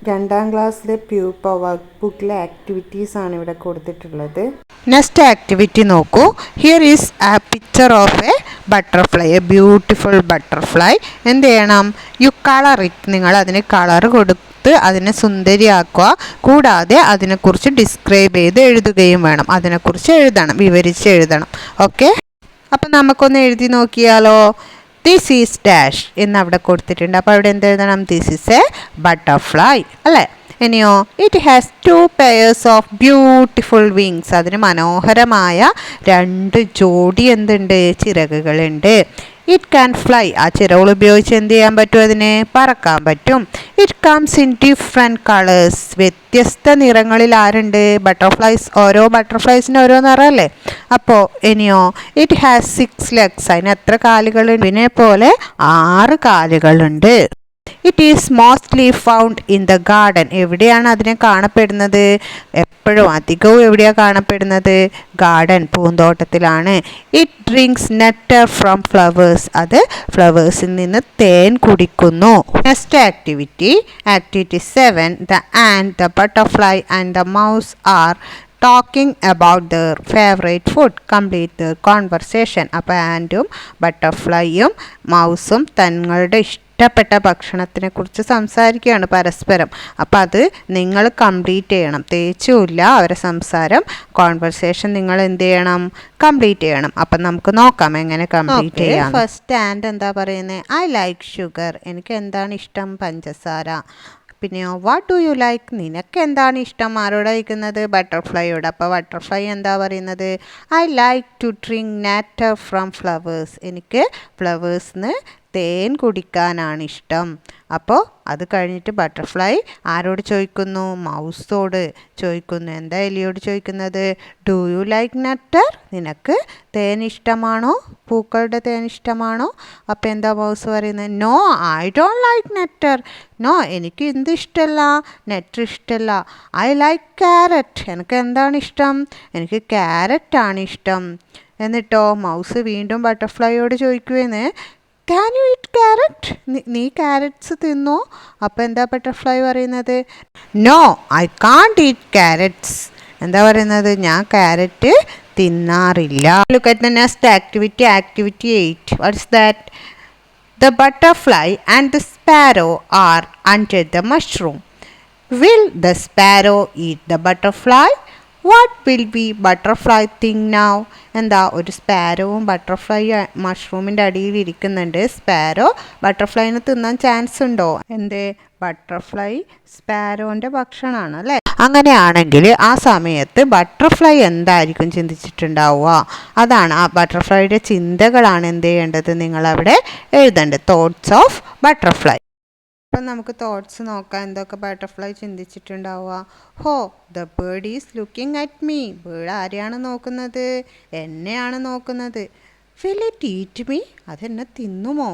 രണ്ടാം ക്ലാസ്സിലെ pupa work ബുക്കിലെ ആക്ടിവിറ്റീസ് ആണ് ഇവിടെ കൊടുത്തിട്ടുള്ളത്. നെക്സ്റ്റ് ആക്ടിവിറ്റി നോക്കൂ. Here is a picture of a butterfly, a beautiful butterfly. എന്ത് ചെയ്യണം? You colour it. നിങ്ങൾ അതിന് കളർ കൊടുത്ത് അതിനെ സുന്ദരിയാക്കുക. കൂടാതെ അതിനെക്കുറിച്ച് ഡിസ്ക്രൈബ് ചെയ്ത് എഴുതുകയും വേണം. അതിനെക്കുറിച്ച് എഴുതണം, വിവരിച്ച് എഴുതണം. ഓക്കെ, അപ്പം നമുക്കൊന്ന് എഴുതി നോക്കിയാലോ. ദിസ് ഈസ് ഡാഷ് എന്ന് അവിടെ കൊടുത്തിട്ടുണ്ട്. അപ്പോൾ അവിടെ എന്ത് എഴുതണം? ദിസ് ഈസ് എ ബട്ടർഫ്ലൈ അല്ലേ? ഇനിയോ, it has 2 pairs of beautiful wings. അതിന് മനോഹരമായ 2 ജോഡി എന്തുണ്ട്? ചിറകുകളുണ്ട്. It can fly. ആ ചിറകുകൾ ഉപയോഗിച്ച് എന്ത് ചെയ്യാൻ പറ്റും? അതിന് പറക്കാൻ പറ്റും. It comes in different colours. വ്യത്യസ്ത നിറങ്ങളിൽ ആരുണ്ട്? ബട്ടർഫ്ലൈസ്. ഓരോ ബട്ടർഫ്ലൈസിന് ഓരോ നിറമല്ലേ? അപ്പോൾ ഇനിയോ, ഇറ്റ് ഹാസ് 6 legs. അതിന് എത്ര കാലുകളുണ്ട്? ഇതിനെ പോലെ 6 കാലുകളുണ്ട്. It is mostly found in the garden. എവിടെയാണ് അതിനെ കാണപ്പെടുന്നത്? എപ്പോഴും അധികവും എവിടെയാണ് കാണപ്പെടുന്നത്? ഗാർഡൻ, പൂന്തോട്ടത്തിലാണ്. It drinks nectar from flowers. അത് ഫ്ലവേഴ്സിൽ നിന്ന് തേൻ കുടിക്കുന്നു. Next activity, activity 7. The and, the butterfly and the mouse are talking about their favourite food. Complete their conversation. അപ്പോൾ ആൻറ്റും ബട്ടർഫ്ലൈയും മൗസും തങ്ങളുടെ ഇഷ്ടപ്പെട്ട ഭക്ഷണത്തിനെ കുറിച്ച് സംസാരിക്കുകയാണ് പരസ്പരം. അപ്പോൾ അത് നിങ്ങൾ കംപ്ലീറ്റ് ചെയ്യണം. തേച്ചുമില്ല അവരെ സംസാരം. കോൺവെർസേഷൻ നിങ്ങൾ എന്ത് ചെയ്യണം? കംപ്ലീറ്റ് ചെയ്യണം. അപ്പം നമുക്ക് നോക്കാം എങ്ങനെ കംപ്ലീറ്റ് ചെയ്യാം. ഫസ്റ്റ് ആൻഡ് എന്താ പറയുന്നത്? I like sugar. എനിക്ക് എന്താണ് ഇഷ്ടം? പഞ്ചസാര. പിന്നെയോ, വാട്ട് ഡു യു ലൈക്ക്? നിനക്ക് എന്താണ് ഇഷ്ടം? ആരോട് അയക്കുന്നത്? ബട്ടർഫ്ലൈയോട്. അപ്പോൾ ബട്ടർഫ്ലൈ എന്താ പറയുന്നത്? I like to drink nectar from flowers. എനിക്ക് ഫ്ലവേഴ്സിന് തേൻ കുടിക്കാനാണ് ഇഷ്ടം. അപ്പോൾ അത് കഴിഞ്ഞിട്ട് ബട്ടർഫ്ലൈ ആരോട് ചോദിക്കുന്നു? മൗസോട് ചോദിക്കുന്നു. എന്താ എലിയോട് ചോദിക്കുന്നത്? Do you like nectar? നിനക്ക് തേൻ ഇഷ്ടമാണോ? പൂക്കളുടെ തേൻ ഇഷ്ടമാണോ? അപ്പോൾ എന്താ മൗസ് പറയുന്നത്? No, I don't like nectar. No, എനിക്ക് എന്ത് ഇഷ്ടമല്ല? നെക്ടർ ഇഷ്ടമല്ല. I like carrot. എനിക്ക് എന്താണ് ഇഷ്ടം? എനിക്ക് ക്യാരറ്റാണ് ഇഷ്ടം. എന്നിട്ടോ മൗസ് വീണ്ടും ബട്ടർഫ്ലൈയോട് ചോദിക്കുവേന്ന്, ക്യാൻ യു ഈറ്റ് ക്യാരറ്റ്? നീ ക്യാരറ്റ്സ് തിന്നോ? അപ്പോൾ എന്താ ബട്ടർഫ്ലൈ പറയുന്നത്? No, I can't eat carrots. എന്താ പറയുന്നത്? ഞാൻ ക്യാരറ്റ് തിന്നാറില്ല. Look at the next activity, activity 8. What is that? The butterfly and the sparrow are under the mushroom. Will the sparrow eat the butterfly? What will be butterfly think now? എന്താ, ഒരു സ്പാരോവും butterfly മഷ്റൂമിൻ്റെ അടിയിൽ ഇരിക്കുന്നുണ്ട്. Sparrow ബട്ടർഫ്ലൈനെ തിന്നാൻ chance ഉണ്ടോ? എന്തേ, butterfly സ്പാരോൻ്റെ ഭക്ഷണമാണ് അല്ലേ? അങ്ങനെയാണെങ്കിൽ ആ സമയത്ത് ബട്ടർഫ്ലൈ എന്തായിരിക്കും ചിന്തിച്ചിട്ടുണ്ടാവുക? അതാണ് ആ ബട്ടർഫ്ലൈയുടെ ചിന്തകളാണ് എന്ത് ചെയ്യേണ്ടത്? നിങ്ങളവിടെ എഴുതേണ്ടത്. Thoughts of butterfly. അപ്പം നമുക്ക് തോട്ട്സ് നോക്കാം. എന്തൊക്കെ ബട്ടർഫ്ലൈ ചിന്തിച്ചിട്ടുണ്ടാവുക? Oh, the bird is looking at me. Bird ആരെയാണ് നോക്കുന്നത്? എന്നെയാണ് നോക്കുന്നത്. Will it eat me? അതെന്നെ തിന്നുമോ?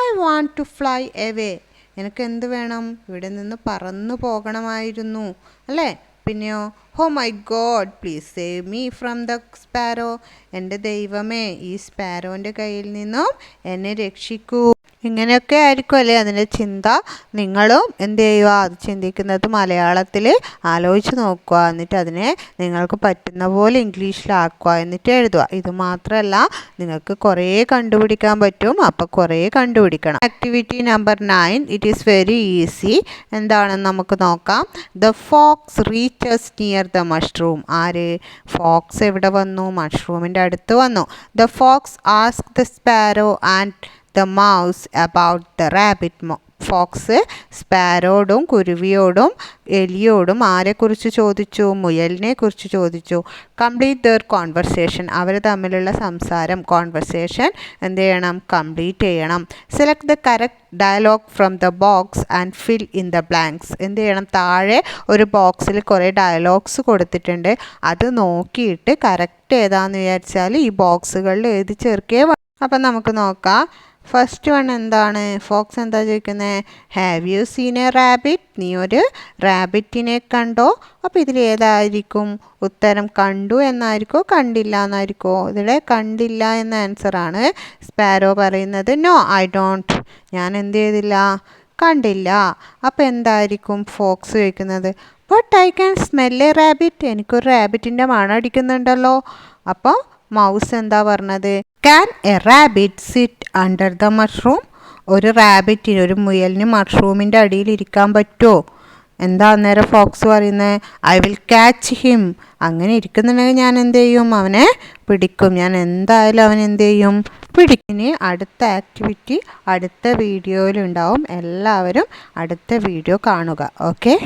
I want to fly away. എനിക്ക് എന്ത് വേണം? ഇവിടെ നിന്ന് പറന്നു പോകണമായിരുന്നു അല്ലേ? പിന്നെയോ, ഹോ my God, please save me from the sparrow. എൻ്റെ ദൈവമേ, ഈ സ്പാരോൻ്റെ കയ്യിൽ നിന്നും എന്നെ രക്ഷിക്കൂ. ഇങ്ങനെയൊക്കെ ആയിരിക്കും അല്ലേ അതിൻ്റെ ചിന്ത. നിങ്ങളും എന്ത് ചെയ്യുക? അത് ചിന്തിക്കുന്നത് മലയാളത്തിൽ ആലോചിച്ച് നോക്കുക. എന്നിട്ട് അതിനെ നിങ്ങൾക്ക് പറ്റുന്ന പോലെ ഇംഗ്ലീഷിലാക്കുക. എന്നിട്ട് എഴുതുക. ഇത് മാത്രമല്ല, നിങ്ങൾക്ക് കുറേ കണ്ടുപിടിക്കാൻ പറ്റും. അപ്പോൾ കുറേ കണ്ടുപിടിക്കണം. Activity number 9. It is very easy. എന്താണെന്ന് നമുക്ക് നോക്കാം. The fox reaches near the mushroom. ആര്? ഫോക്സ് എവിടെ വന്നു? മഷ്റൂമിൻ്റെ അടുത്ത് വന്നു. The fox ask the sparrow and the mouse about the rabbit. Fox സ്പാരോടും കുരുവിയോടും എലിയോടും ആരെക്കുറിച്ച് ചോദിച്ചു? മുയലിനെ കുറിച്ച് ചോദിച്ചു. Complete their conversation. അവർ തമ്മിലുള്ള സംസാരം, കോൺവെർസേഷൻ എന്ത് ചെയ്യണം? കംപ്ലീറ്റ് ചെയ്യണം. Select the correct dialogue from the box and fill in the blanks. എന്ത് ചെയ്യണം? താഴെ ഒരു ബോക്സിൽ കുറേ ഡയലോഗ്സ് കൊടുത്തിട്ടുണ്ട്. അത് നോക്കിയിട്ട് കറക്റ്റ് ഏതാണെന്ന് വിചാരിച്ചാൽ ഈ ബോക്സുകളിൽ എഴുതി ചേർക്കേ. അപ്പം നമുക്ക് നോക്കാം. ഫസ്റ്റ് വൺ എന്താണ്? ഫോക്സ് എന്താ ചോദിക്കുന്നത്? Have you seen a rabbit? നീ ഒരു റാബിറ്റിനെ കണ്ടോ? അപ്പോൾ ഇതിൽ ഏതായിരിക്കും ഉത്തരം? കണ്ടു എന്നായിരിക്കോ കണ്ടില്ല എന്നായിരിക്കോ? ഇതിലെ കണ്ടില്ല എന്ന ആൻസറാണ്. സ്പാരോ പറയുന്നത് നോ ഐ ഡോണ്ട്. ഞാൻ എന്ത് ചെയ്തില്ല? കണ്ടില്ല. അപ്പോൾ എന്തായിരിക്കും ഫോക്സ് ചോദിക്കുന്നത്? But I can smell A rabbit. എനിക്കൊരു റാബിറ്റിൻ്റെ മണം അടിക്കുന്നുണ്ടല്ലോ. അപ്പോൾ മൗസ് എന്താ പറഞ്ഞത്? Can A rabbit sit under the mushroom? ഒരു റാബിറ്റിന്, ഒരു മുയലിന് മഷ്റൂമിൻ്റെ അടിയിൽ ഇരിക്കാൻ പറ്റുമോ? എന്താ അന്നേരം ഫോക്സ് പറയുന്നത്? I will catch him. അങ്ങനെ ഇരിക്കുന്നുണ്ടെങ്കിൽ ഞാൻ എന്ത് ചെയ്യും? അവനെ പിടിക്കും. ഞാൻ എന്തായാലും അവൻ എന്ത് ചെയ്യും? പിടിക്കും. ഇനി അടുത്ത ആക്ടിവിറ്റി അടുത്ത വീഡിയോയിലുണ്ടാവും. എല്ലാവരും അടുത്ത വീഡിയോ കാണുക. ഓക്കെ.